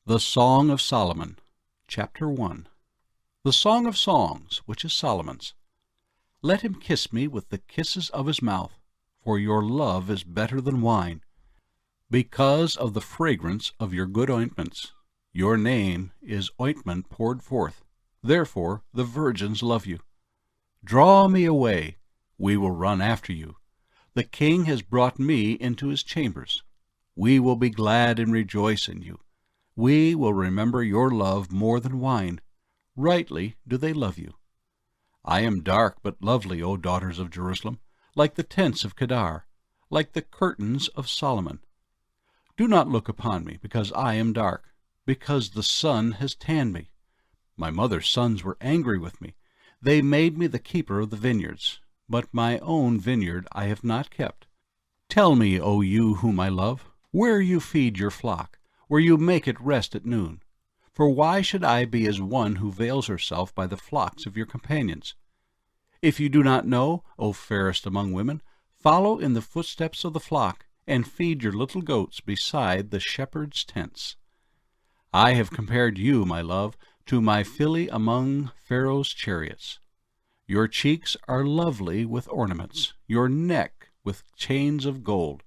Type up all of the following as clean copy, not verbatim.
The Song of Solomon, Chapter 1. The Song of Songs, which is Solomon's. Let him kiss me with the kisses of his mouth, for your love is better than wine. Because of the fragrance of your good ointments, your name is ointment poured forth. Therefore the virgins love you. Draw me away, we will run after you. The king has brought me into his chambers. We will be glad and rejoice in you. We will remember your love more than wine. Rightly do they love you. I am dark but lovely, O daughters of Jerusalem, like the tents of Kedar, like the curtains of Solomon. Do not look upon me, because I am dark, because the sun has tanned me. My mother's sons were angry with me. They made me the keeper of the vineyards, but my own vineyard I have not kept. Tell me, O you whom I love, where you feed your flock, where you make it rest at noon. For why should I be as one who veils herself by the flocks of your companions? If you do not know, O fairest among women, follow in the footsteps of the flock, and feed your little goats beside the shepherd's tents. I have compared you, my love, to my filly among Pharaoh's chariots. Your cheeks are lovely with ornaments, your neck with chains of gold.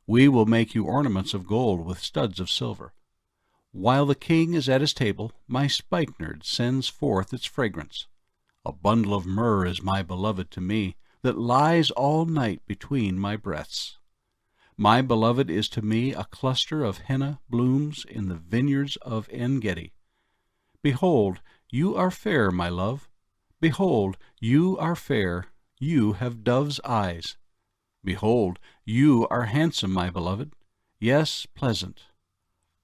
We will make you ornaments of gold with studs of silver. While the king is at his table, my spikenard sends forth its fragrance. A bundle of myrrh is my beloved to me, that lies all night between my breasts. My beloved is to me a cluster of henna blooms in the vineyards of En-gedi. Behold, you are fair, my love. Behold, you are fair, you have dove's eyes. Behold, you are handsome, my beloved, yes, pleasant.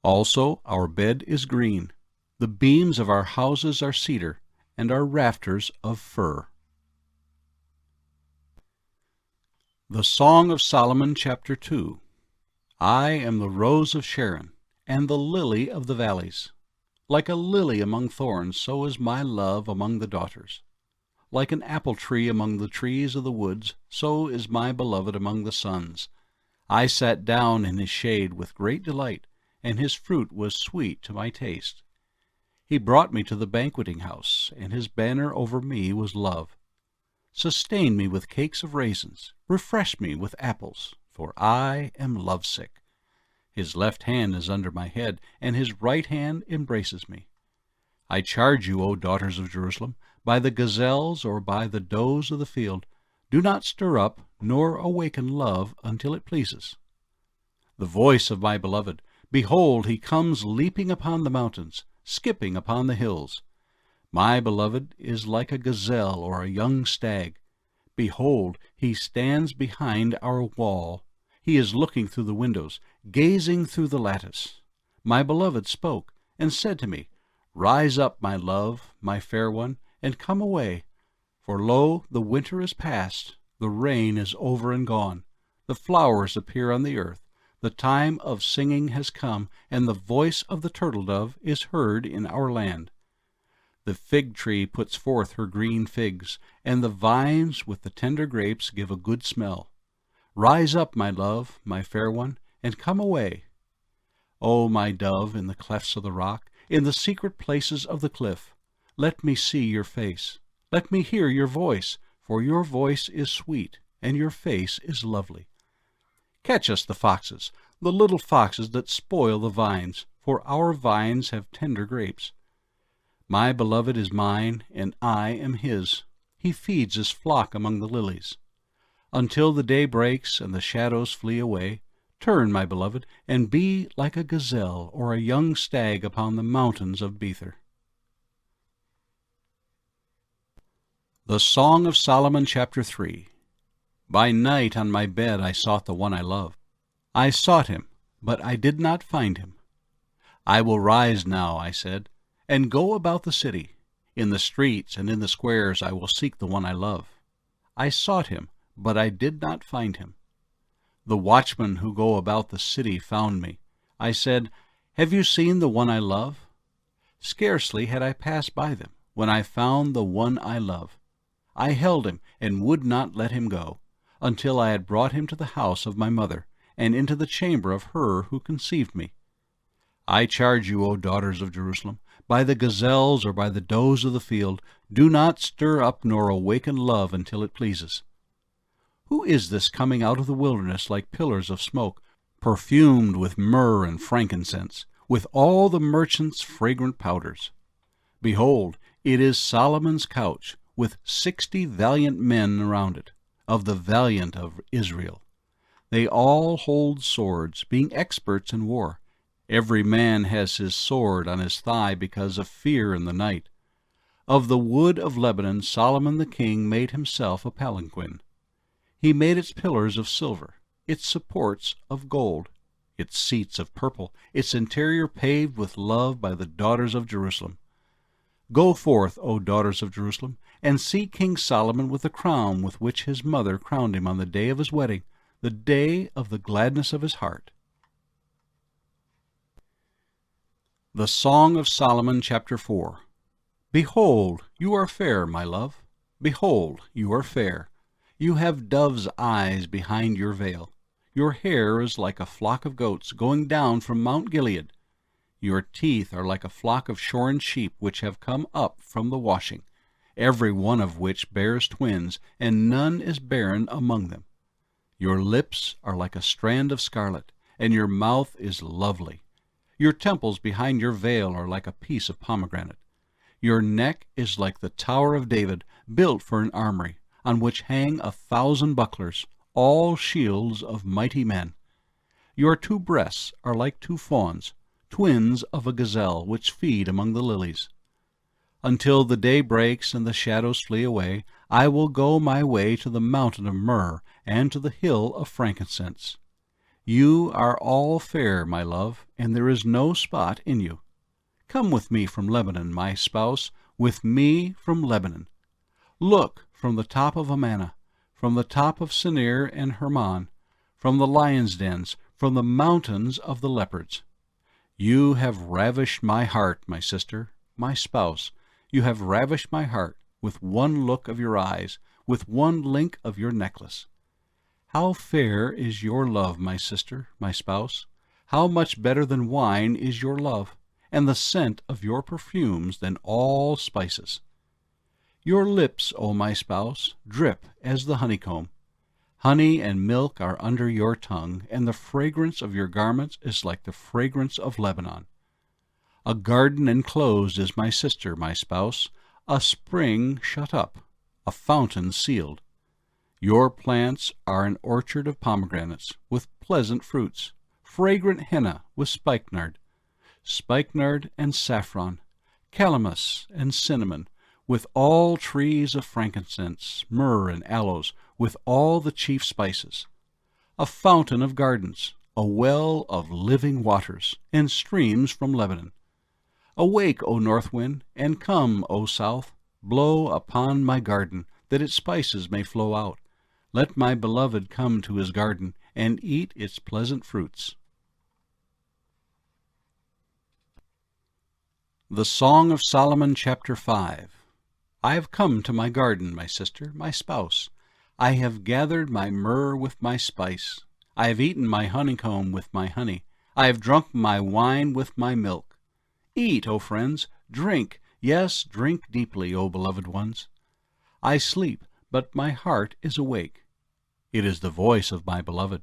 Also our bed is green. The beams of our houses are cedar, and our rafters of fir. The Song of Solomon, Chapter 2. I am the rose of Sharon, and the lily of the valleys. Like a lily among thorns, so is my love among the daughters. Like an apple tree among the trees of the woods, so is my beloved among the sons. I sat down in his shade with great delight, and his fruit was sweet to my taste. He brought me to the banqueting house, and his banner over me was love. Sustain me with cakes of raisins, refresh me with apples, for I am lovesick. His left hand is under my head, and his right hand embraces me. I charge you, O daughters of Jerusalem, by the gazelles or by the does of the field, do not stir up nor awaken love until it pleases. The voice of my beloved, behold, he comes leaping upon the mountains, skipping upon the hills. My beloved is like a gazelle or a young stag. Behold, he stands behind our wall. He is looking through the windows, gazing through the lattice. My beloved spoke and said to me, Rise up, my love, my fair one, and come away. For lo, the winter is past, the rain is over and gone. The flowers appear on the earth. The time of singing has come, and the voice of the turtle-dove is heard in our land. The fig tree puts forth her green figs, and the vines with the tender grapes give a good smell. Rise up, my love, my fair one, and come away. O my dove in the clefts of the rock, in the secret places of the cliff, let me see your face. Let me hear your voice, for your voice is sweet, and your face is lovely. Catch us the foxes, the little foxes that spoil the vines, for our vines have tender grapes. My beloved is mine, and I am his. He feeds his flock among the lilies. Until the day breaks and the shadows flee away, turn, my beloved, and be like a gazelle or a young stag upon the mountains of Bether. The Song of Solomon, Chapter 3. By night on my bed I sought the one I love. I sought him, but I did not find him. I will rise now, I said, and go about the city. In the streets and in the squares I will seek the one I love. I sought him, but I did not find him. The watchmen who go about the city found me. I said, Have you seen the one I love? Scarcely had I passed by them, when I found the one I love. I held him, and would not let him go, until I had brought him to the house of my mother, and into the chamber of her who conceived me. I charge you, O daughters of Jerusalem, by the gazelles or by the does of the field, do not stir up nor awaken love until it pleases. Who is this coming out of the wilderness like pillars of smoke, perfumed with myrrh and frankincense, with all the merchants' fragrant powders? Behold, it is Solomon's couch, with 60 valiant men around it, of the valiant of Israel. They all hold swords, being experts in war. Every man has his sword on his thigh because of fear in the night. Of the wood of Lebanon Solomon the king made himself a palanquin. He made its pillars of silver, its supports of gold, its seats of purple, its interior paved with love by the daughters of Jerusalem. Go forth, O daughters of Jerusalem, and see King Solomon with the crown with which his mother crowned him on the day of his wedding, the day of the gladness of his heart. The Song of Solomon, chapter 4. Behold, you are fair, my love. Behold, you are fair. You have dove's eyes behind your veil. Your hair is like a flock of goats going down from Mount Gilead. Your teeth are like a flock of shorn sheep which have come up from the washing, every one of which bears twins, and none is barren among them. Your lips are like a strand of scarlet, and your mouth is lovely. Your temples behind your veil are like a piece of pomegranate. Your neck is like the Tower of David, built for an armory, on which hang 1,000 bucklers, all shields of mighty men. Your 2 breasts are like 2 fawns, twins of a gazelle, which feed among the lilies. Until the day breaks and the shadows flee away, I will go my way to the mountain of myrrh and to the hill of frankincense. You are all fair, my love, and there is no spot in you. Come with me from Lebanon, my spouse, with me from Lebanon. Look from the top of Amana, from the top of Senir and Hermon, from the lions' dens, from the mountains of the leopards. You have ravished my heart, my sister, my spouse. You have ravished my heart with one look of your eyes, with one link of your necklace. How fair is your love, my sister, my spouse! How much better than wine is your love, and the scent of your perfumes than all spices. Your lips, O my spouse, drip as the honeycomb. Honey and milk are under your tongue, and the fragrance of your garments is like the fragrance of Lebanon. A garden enclosed is my sister, my spouse, a spring shut up, a fountain sealed. Your plants are an orchard of pomegranates, with pleasant fruits, fragrant henna with spikenard and saffron, calamus and cinnamon, with all trees of frankincense, myrrh and aloes, with all the chief spices. A fountain of gardens, a well of living waters, and streams from Lebanon. Awake, O north wind, and come, O south, blow upon my garden, that its spices may flow out. Let my beloved come to his garden, and eat its pleasant fruits. The Song of Solomon, chapter 5. I have come to my garden, my sister, my spouse. I have gathered my myrrh with my spice. I have eaten my honeycomb with my honey. I have drunk my wine with my milk. Eat, O friends, drink, yes, drink deeply, O beloved ones. I sleep, but my heart is awake. It is the voice of my beloved.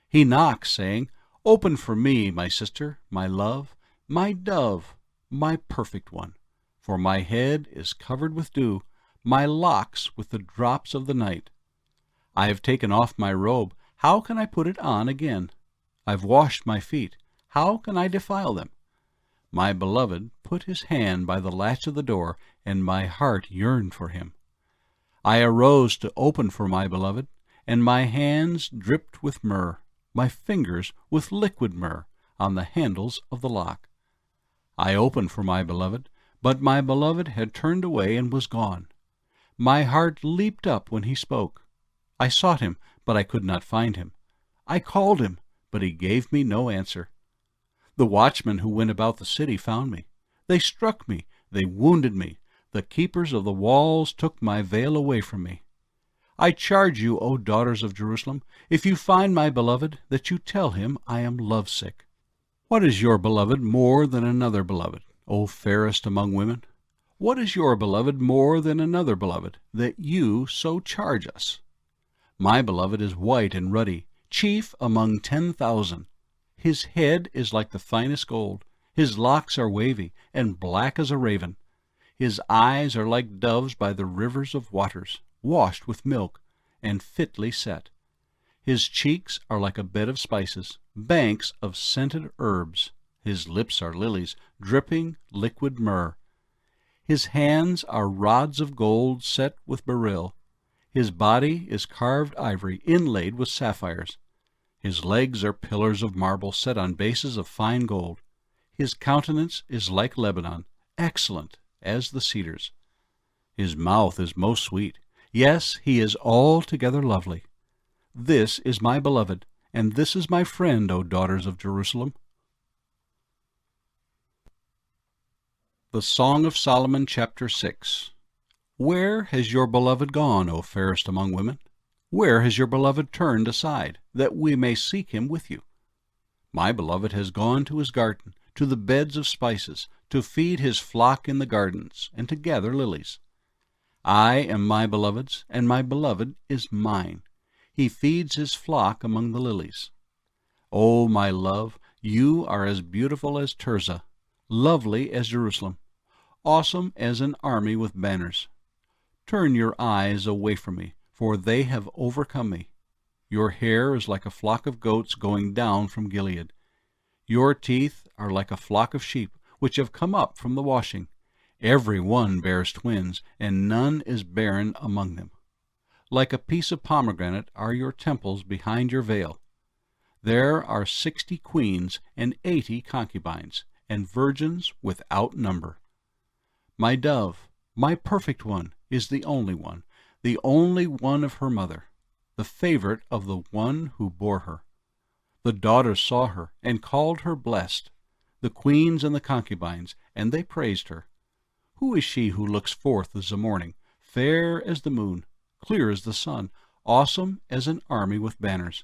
He knocks, saying, Open for me, my sister, my love, my dove, my perfect one. For my head is covered with dew, my locks with the drops of the night. I have taken off my robe, how can I put it on again? I've washed my feet, how can I defile them? My beloved put his hand by the latch of the door, and my heart yearned for him. I arose to open for my beloved, and my hands dripped with myrrh, my fingers with liquid myrrh on the handles of the lock. I opened for my beloved, but my beloved had turned away and was gone. My heart leaped up when he spoke. I sought him, but I could not find him. I called him, but he gave me no answer. The watchmen who went about the city found me. They struck me, they wounded me. The keepers of the walls took my veil away from me. I charge you, O daughters of Jerusalem, if you find my beloved, that you tell him I am lovesick. What is your beloved more than another beloved, O fairest among women? What is your beloved more than another beloved, that you so charge us? My beloved is white and ruddy, chief among 10,000. His head is like the finest gold. His locks are wavy, and black as a raven. His eyes are like doves by the rivers of waters, washed with milk, and fitly set. His cheeks are like a bed of spices, banks of scented herbs. His lips are lilies, dripping liquid myrrh. His hands are rods of gold set with beryl. His body is carved ivory, inlaid with sapphires. His legs are pillars of marble set on bases of fine gold. His countenance is like Lebanon, excellent as the cedars. His mouth is most sweet. Yes, he is altogether lovely. This is my beloved, and this is my friend, O daughters of Jerusalem. The Song of Solomon, chapter 6. Where has your beloved gone, O fairest among women? Where has your beloved turned aside, that we may seek him with you? My beloved has gone to his garden, to the beds of spices, to feed his flock in the gardens, and to gather lilies. I am my beloved's, and my beloved is mine. He feeds his flock among the lilies. O my love, you are as beautiful as Tirzah, lovely as Jerusalem, awesome as an army with banners. Turn your eyes away from me, for they have overcome me. Your hair is like a flock of goats going down from Gilead. Your teeth are like a flock of sheep, which have come up from the washing. Every one bears twins, and none is barren among them. Like a piece of pomegranate are your temples behind your veil. There are 60 queens and 80 concubines, and virgins without number. My dove, my perfect one, is the only one of her mother, the favorite of the one who bore her. The daughters saw her, and called her blessed, the queens and the concubines, and they praised her. Who is she who looks forth as the morning, fair as the moon, clear as the sun, awesome as an army with banners?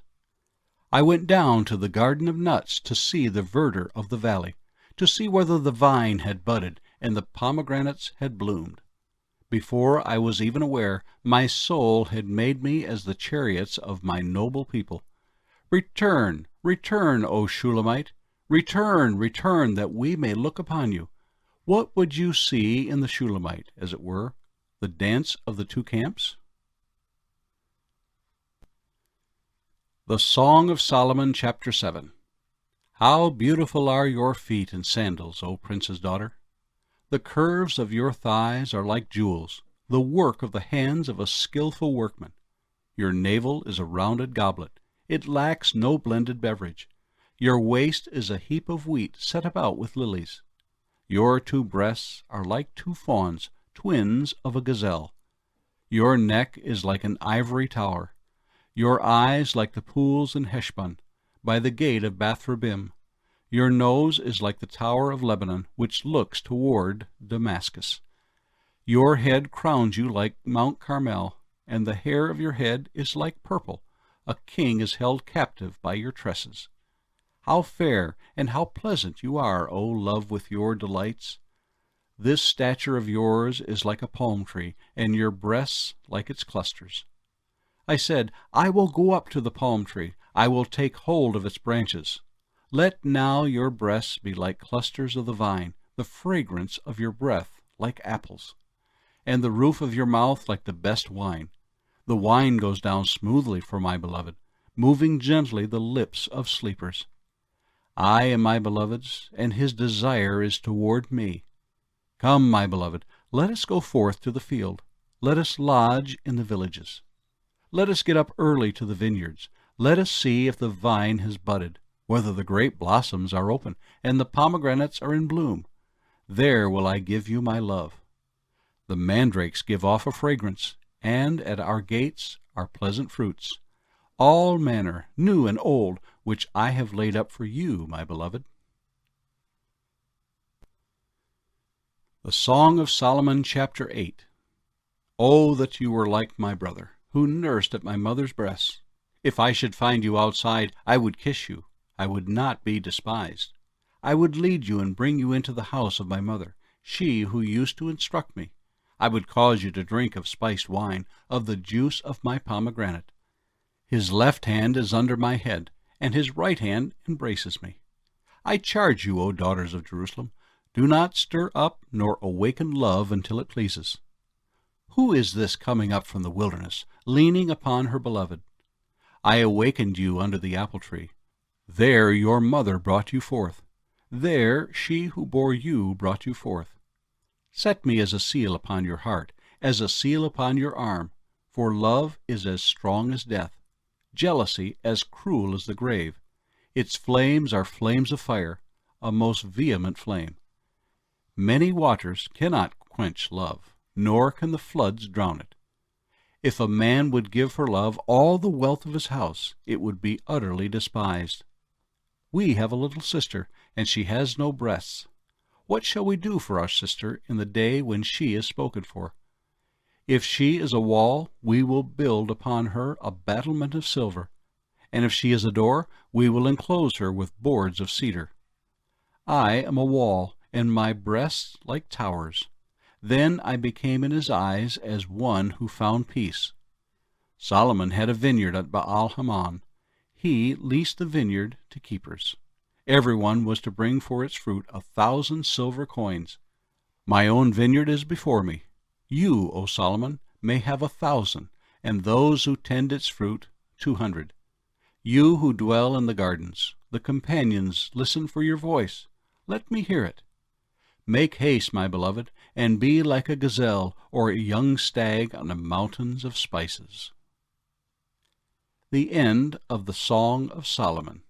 I went down to the garden of nuts to see the verdure of the valley, to see whether the vine had budded and the pomegranates had bloomed. Before I was even aware, my soul had made me as the chariots of my noble people. Return, return, O Shulamite! Return, return, that we may look upon you. What would you see in the Shulamite, as it were, the dance of the two camps? The Song of Solomon, chapter 7. How beautiful are your feet in sandals, O prince's daughter! The curves of your thighs are like jewels, the work of the hands of a skillful workman. Your navel is a rounded goblet. It lacks no blended beverage. Your waist is a heap of wheat set about with lilies. Your 2 breasts are like 2 fawns, twins of a gazelle. Your neck is like an ivory tower. Your eyes like the pools in Heshbon, by the gate of Bath-rabbim. Your nose is like the tower of Lebanon, which looks toward Damascus. Your head crowns you like Mount Carmel, and the hair of your head is like purple. A king is held captive by your tresses. How fair and how pleasant you are, O love, with your delights! This stature of yours is like a palm tree, and your breasts like its clusters. I said, I will go up to the palm tree. I will take hold of its branches. Let now your breasts be like clusters of the vine, the fragrance of your breath like apples, and the roof of your mouth like the best wine. The wine goes down smoothly for my beloved, moving gently the lips of sleepers. I am my beloved's, and his desire is toward me. Come, my beloved, let us go forth to the field. Let us lodge in the villages. Let us get up early to the vineyards. Let us see if the vine has budded, whether the grape blossoms are open, and the pomegranates are in bloom. There will I give you my love. The mandrakes give off a fragrance, and at our gates are pleasant fruits, all manner, new and old, which I have laid up for you, my beloved. The Song of Solomon, chapter 8. Oh, that you were like my brother, who nursed at my mother's breasts. If I should find you outside, I would kiss you. I would not be despised. I would lead you and bring you into the house of my mother, she who used to instruct me. I would cause you to drink of spiced wine, of the juice of my pomegranate. His left hand is under my head, and his right hand embraces me. I charge you, O daughters of Jerusalem, do not stir up nor awaken love until it pleases. Who is this coming up from the wilderness, leaning upon her beloved? I awakened you under the apple tree. There your mother brought you forth. There she who bore you brought you forth. Set me as a seal upon your heart, as a seal upon your arm, for love is as strong as death, jealousy as cruel as the grave. Its flames are flames of fire, a most vehement flame. Many waters cannot quench love, nor can the floods drown it. If a man would give for love all the wealth of his house, it would be utterly despised. We have a little sister, and she has no breasts. What shall we do for our sister in the day when she is spoken for? If she is a wall, we will build upon her a battlement of silver, and if she is a door, we will enclose her with boards of cedar. I am a wall, and my breasts like towers. Then I became in his eyes as one who found peace. Solomon had a vineyard at Baal-Hamon. He leased the vineyard to keepers. Everyone was to bring for its fruit 1,000 silver coins. My own vineyard is before me. You, O Solomon, may have 1,000, and those who tend its fruit 200. You who dwell in the gardens, the companions, listen for your voice. Let me hear it. Make haste, my beloved, and be like a gazelle or a young stag on the mountains of spices. The end of the Song of Solomon.